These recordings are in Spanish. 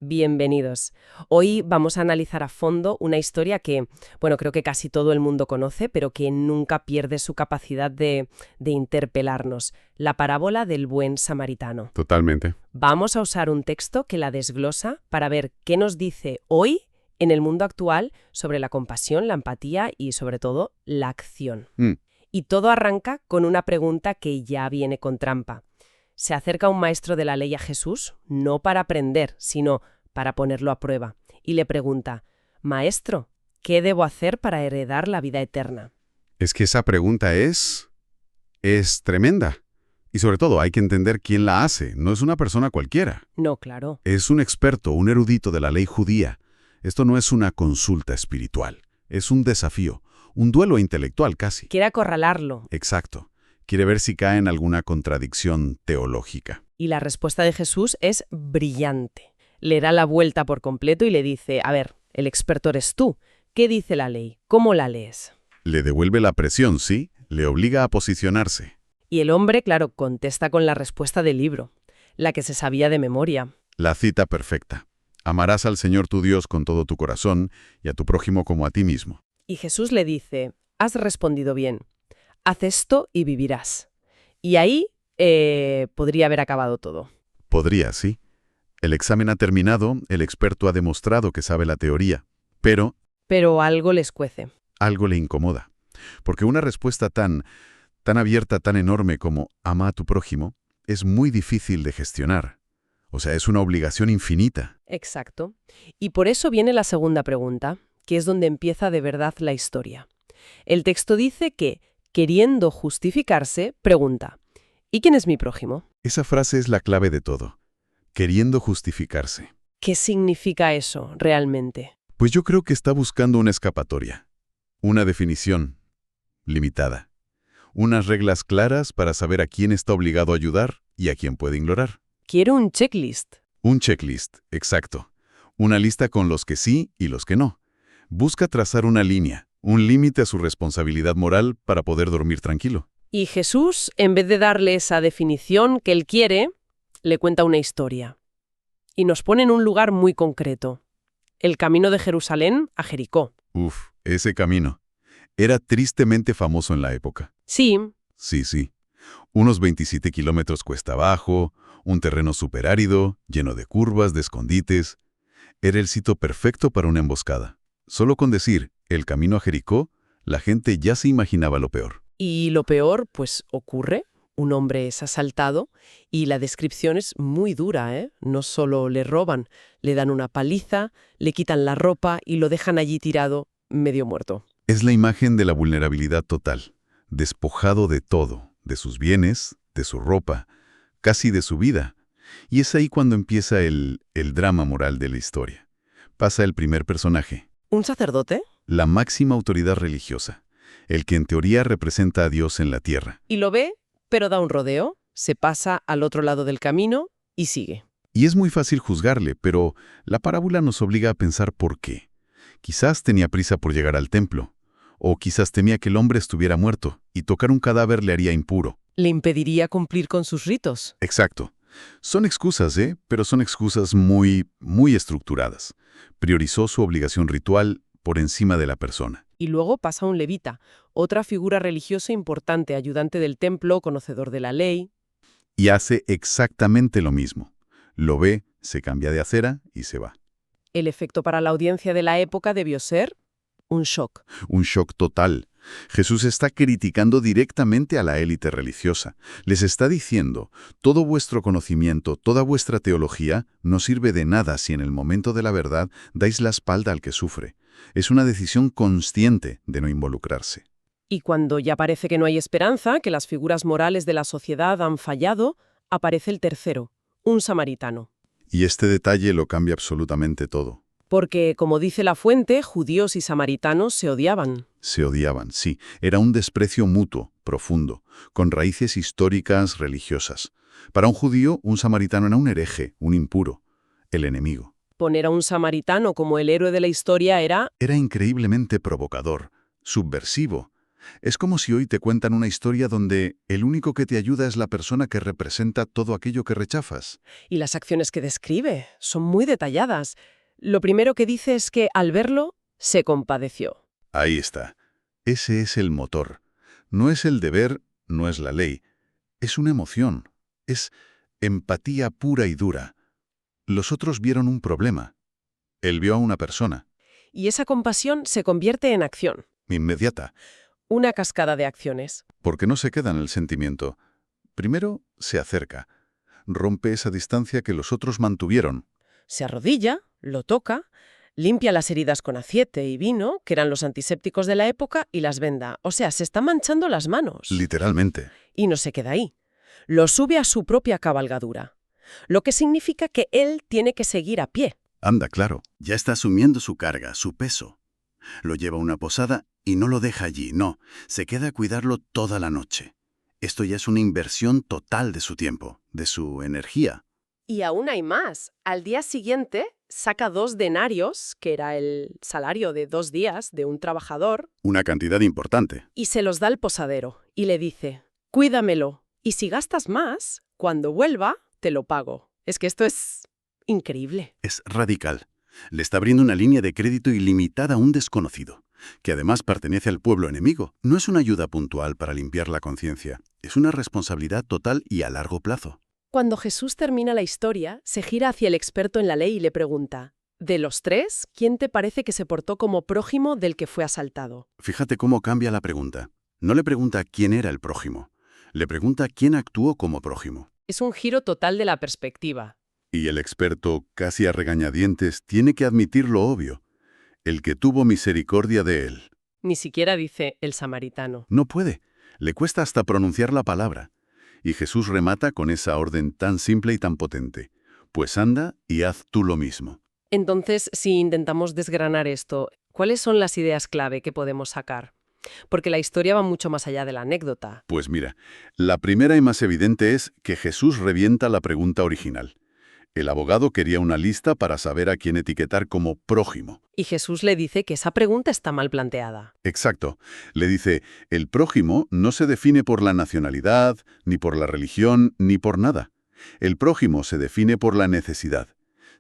Bienvenidos. Hoy vamos a analizar a fondo una historia que, bueno, creo que casi todo el mundo conoce, pero que nunca pierde su capacidad de interpelarnos. La parábola del buen samaritano. Totalmente. Vamos a usar un texto que la desglosa para ver qué nos dice hoy en el mundo actual sobre la compasión, la empatía y, sobre todo, la acción. Y todo arranca con una pregunta que ya viene con trampa. Se acerca un maestro de la ley a Jesús, no para aprender, sino para ponerlo a prueba, y le pregunta: Maestro, ¿qué debo hacer para heredar la vida eterna? Es que esa pregunta es tremenda. Y sobre todo hay que entender quién la hace. No es una persona cualquiera. No, claro. Es un experto, un erudito de la ley judía. Esto no es una consulta espiritual. Es un desafío, un duelo intelectual casi. Quiere acorralarlo. Exacto. Quiere ver si cae en alguna contradicción teológica. Y la respuesta de Jesús es brillante. Le da la vuelta por completo y le dice: a ver, el experto eres tú. ¿Qué dice la ley? ¿Cómo la lees? Le devuelve la presión, ¿sí? Le obliga a posicionarse. Y el hombre, claro, contesta con la respuesta del libro, la que se sabía de memoria. La cita perfecta. Amarás al Señor tu Dios con todo tu corazón y a tu prójimo como a ti mismo. Y Jesús le dice: has respondido bien. Haz esto y vivirás. Y ahí podría haber acabado todo. Podría, sí. El examen ha terminado, el experto ha demostrado que sabe la teoría, pero Pero algo les cuece. algo le incomoda. Porque una respuesta tan abierta, tan enorme como ama a tu prójimo, es muy difícil de gestionar. O sea, es una obligación infinita. Exacto. Y por eso viene la segunda pregunta, que es donde empieza de verdad la historia. El texto dice que, queriendo justificarse, pregunta: ¿y quién es mi prójimo? Esa frase es la clave de todo. Queriendo justificarse. ¿Qué significa eso realmente? Pues yo creo que está buscando una escapatoria. Una definición limitada. Unas reglas claras para saber a quién está obligado a ayudar y a quién puede ignorar. Quiero un checklist. Un checklist, exacto. Una lista con los que sí y los que no. Busca trazar una línea, un límite a su responsabilidad moral para poder dormir tranquilo. Y Jesús, en vez de darle esa definición que él quiere, le cuenta una historia. Y nos pone en un lugar muy concreto: el camino de Jerusalén a Jericó. Uf, ese camino. Era tristemente famoso en la época. Sí, Sí. Unos 27 kilómetros cuesta abajo, un terreno superárido, lleno de curvas, de escondites. Era el sitio perfecto para una emboscada. Solo con decir el camino a Jericó, la gente ya se imaginaba lo peor. y lo peor, pues ocurre. Un hombre es asaltado y la descripción es muy dura, ¿eh? No solo le roban, le dan una paliza, le quitan la ropa y lo dejan allí tirado, medio muerto. Es la imagen de la vulnerabilidad total, despojado de todo, de sus bienes, de su ropa, casi de su vida. Y es ahí cuando empieza el drama moral de la historia. Pasa el primer personaje, ¿Un sacerdote? la máxima autoridad religiosa, el que en teoría representa a Dios en la tierra. Y lo ve, pero da un rodeo, se pasa al otro lado del camino y sigue. Y es muy fácil juzgarle, pero la parábola nos obliga a pensar por qué. Quizás tenía prisa por llegar al templo, o quizás temía que el hombre estuviera muerto y tocar un cadáver le haría impuro. Le impediría cumplir con sus ritos. Exacto. Son excusas, pero son excusas muy estructuradas. Priorizó su obligación ritual por encima de la persona. Y luego pasa un levita, otra figura religiosa importante, ayudante del templo, conocedor de la ley. Y hace exactamente lo mismo. Lo ve, se cambia de acera y se va. El efecto para la audiencia de la época debió ser un shock. Un shock total. Jesús está criticando directamente a la élite religiosa. Les está diciendo: todo vuestro conocimiento, toda vuestra teología no sirve de nada si en el momento de la verdad dais la espalda al que sufre. Es una decisión consciente de no involucrarse. Y cuando ya parece que no hay esperanza, que las figuras morales de la sociedad han fallado, aparece el tercero, un samaritano. Y este detalle lo cambia absolutamente todo. Porque, como dice la fuente, judíos y samaritanos se odiaban. Se odiaban, sí. Era un desprecio mutuo, profundo, con raíces históricas, religiosas. Para un judío, un samaritano era un hereje, un impuro, el enemigo. Poner a un samaritano como el héroe de la historia era... Era increíblemente provocador, subversivo. Es como si hoy te cuentan una historia donde el único que te ayuda es la persona que representa todo aquello que rechazas. Y las acciones que describe son muy detalladas. Lo primero que dice es que al verlo, se compadeció. Ahí está. Ese es el motor. No es el deber, no es la ley. Es una emoción. Es empatía pura y dura. Los otros vieron un problema. Él vio a una persona. Y esa compasión se convierte en acción. Inmediata. Una cascada de acciones. Porque no se queda en el sentimiento. Primero, se acerca. Rompe esa distancia que los otros mantuvieron. Se arrodilla, lo toca, limpia las heridas con aceite y vino, que eran los antisépticos de la época, y las venda. O sea, se está manchando las manos. Literalmente. Y no se queda ahí. Lo sube a su propia cabalgadura. Lo que significa que él tiene que seguir a pie. Anda, claro. Ya está asumiendo su carga, su peso. Lo lleva a una posada y no lo deja allí, no. Se queda a cuidarlo toda la noche. Esto ya es una inversión total de su tiempo, de su energía. Y aún hay más. Al día siguiente saca 2 denarios, que era el salario de 2 días de un trabajador, Una cantidad importante. y se los da al posadero. Y le dice, cuídamelo. Y si gastas más, cuando vuelva, te lo pago. Es que esto es increíble. Es radical. Le está abriendo una línea de crédito ilimitada a un desconocido, que además pertenece al pueblo enemigo. No es una ayuda puntual para limpiar la conciencia. Es una responsabilidad total y a largo plazo. Cuando Jesús termina la historia, se gira hacia el experto en la ley y le pregunta, de los 3, ¿quién te parece que se portó como prójimo del que fue asaltado? Fíjate cómo cambia la pregunta. No le pregunta quién era el prójimo. Le pregunta quién actuó como prójimo. Es un giro total de la perspectiva. Y el experto, casi a regañadientes, tiene que admitir lo obvio. El que tuvo misericordia de él. Ni siquiera dice el samaritano. No puede. Le cuesta hasta pronunciar la palabra. Y Jesús remata con esa orden tan simple y tan potente. Pues anda y haz tú lo mismo. Entonces, si intentamos desgranar esto, ¿cuáles son las ideas clave que podemos sacar? Porque la historia va mucho más allá de la anécdota. Pues mira, la primera y más evidente es que Jesús revienta la pregunta original. El abogado quería una lista para saber a quién etiquetar como prójimo. Y Jesús le dice que esa pregunta está mal planteada. Exacto. Le dice, el prójimo no se define por la nacionalidad, ni por la religión, ni por nada. El prójimo se define por la necesidad.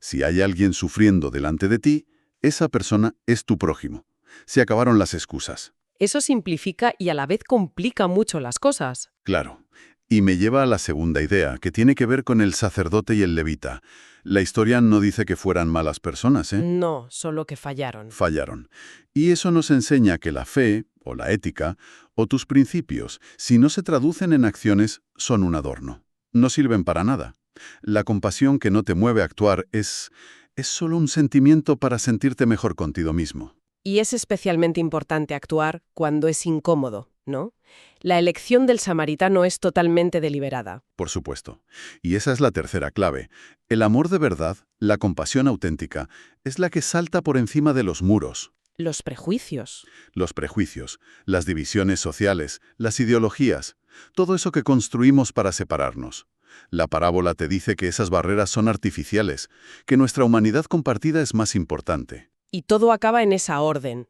Si hay alguien sufriendo delante de ti, esa persona es tu prójimo. Se acabaron las excusas. Eso simplifica y a la vez complica mucho las cosas. Claro. Y me lleva a la segunda idea, que tiene que ver con el sacerdote y el levita. La historia no dice que fueran malas personas, ¿eh? No, solo que fallaron. Fallaron. Y eso nos enseña que la fe, o la ética, o tus principios, si no se traducen en acciones, son un adorno. No sirven para nada. La compasión que no te mueve a actuar es solo un sentimiento para sentirte mejor contigo mismo. Y es especialmente importante actuar cuando es incómodo, ¿no? La elección del samaritano es totalmente deliberada. Por supuesto. Y esa es la tercera clave. El amor de verdad, la compasión auténtica, es la que salta por encima de los muros. Los prejuicios. Los prejuicios, las divisiones sociales, las ideologías, todo eso que construimos para separarnos. La parábola te dice que esas barreras son artificiales, que nuestra humanidad compartida es más importante. Y todo acaba en esa orden.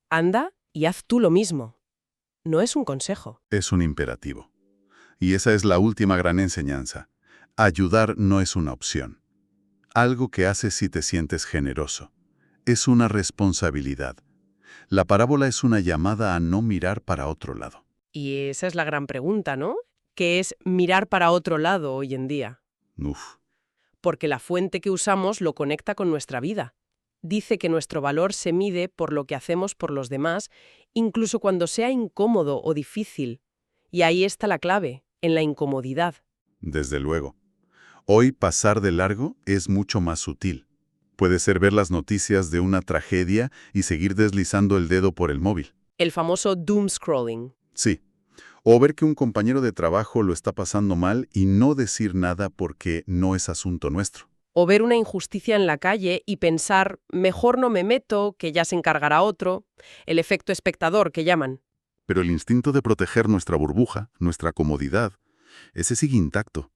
Anda y haz tú lo mismo. No es un consejo. Es un imperativo. Y esa es la última gran enseñanza. Ayudar no es una opción. Algo que haces si te sientes generoso. Es una responsabilidad. La parábola es una llamada a no mirar para otro lado. Y esa es la gran pregunta, ¿no? ¿Qué es mirar para otro lado hoy en día? Uf. Porque la fuente que usamos lo conecta con nuestra vida. Dice que nuestro valor se mide por lo que hacemos por los demás, incluso cuando sea incómodo o difícil. Y ahí está la clave, en la incomodidad. Desde luego. Hoy pasar de largo es mucho más sutil. Puede ser ver las noticias de una tragedia y seguir deslizando el dedo por el móvil. El famoso doom scrolling. Sí. O ver que un compañero de trabajo lo está pasando mal y no decir nada porque no es asunto nuestro. O ver una injusticia en la calle y pensar, mejor no me meto, que ya se encargará otro. El efecto espectador, que llaman. Pero el instinto de proteger nuestra burbuja, nuestra comodidad, ese sigue intacto.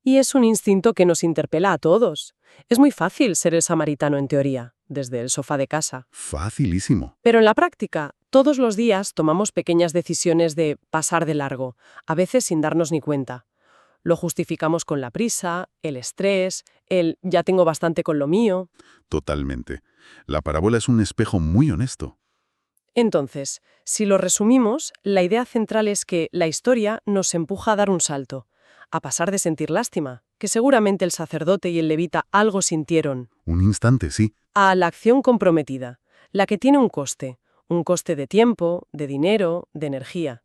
Y es un instinto que nos interpela a todos. Es muy fácil ser el samaritano en teoría, desde el sofá de casa. Facilísimo. Pero en la práctica, todos los días tomamos pequeñas decisiones de pasar de largo, a veces sin darnos ni cuenta. Lo justificamos con la prisa, el estrés, el ya tengo bastante con lo mío. Totalmente. La parábola es un espejo muy honesto. Entonces, si lo resumimos, la idea central es que la historia nos empuja a dar un salto, a pasar de sentir lástima, que seguramente el sacerdote y el levita algo sintieron, Un instante, sí. a la acción comprometida, la que tiene un coste de tiempo, de dinero, de energía.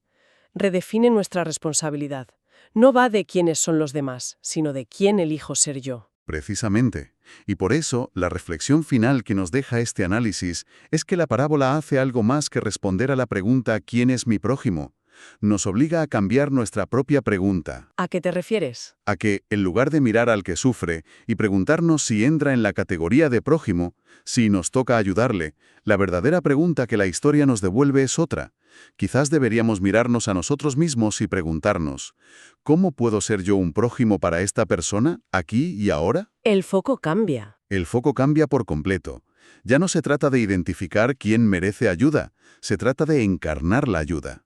Redefine nuestra responsabilidad. No va de quiénes son los demás, sino de quién elijo ser yo. Precisamente. Y por eso, la reflexión final que nos deja este análisis es que la parábola hace algo más que responder a la pregunta ¿quién es mi prójimo? Nos obliga a cambiar nuestra propia pregunta, ¿A qué te refieres? a que, en lugar de mirar al que sufre y preguntarnos si entra en la categoría de prójimo, si nos toca ayudarle, la verdadera pregunta que la historia nos devuelve es otra. Quizás deberíamos mirarnos a nosotros mismos y preguntarnos, ¿cómo puedo ser yo un prójimo para esta persona, aquí y ahora? El foco cambia. El foco cambia por completo. Ya no se trata de identificar quién merece ayuda, se trata de encarnar la ayuda.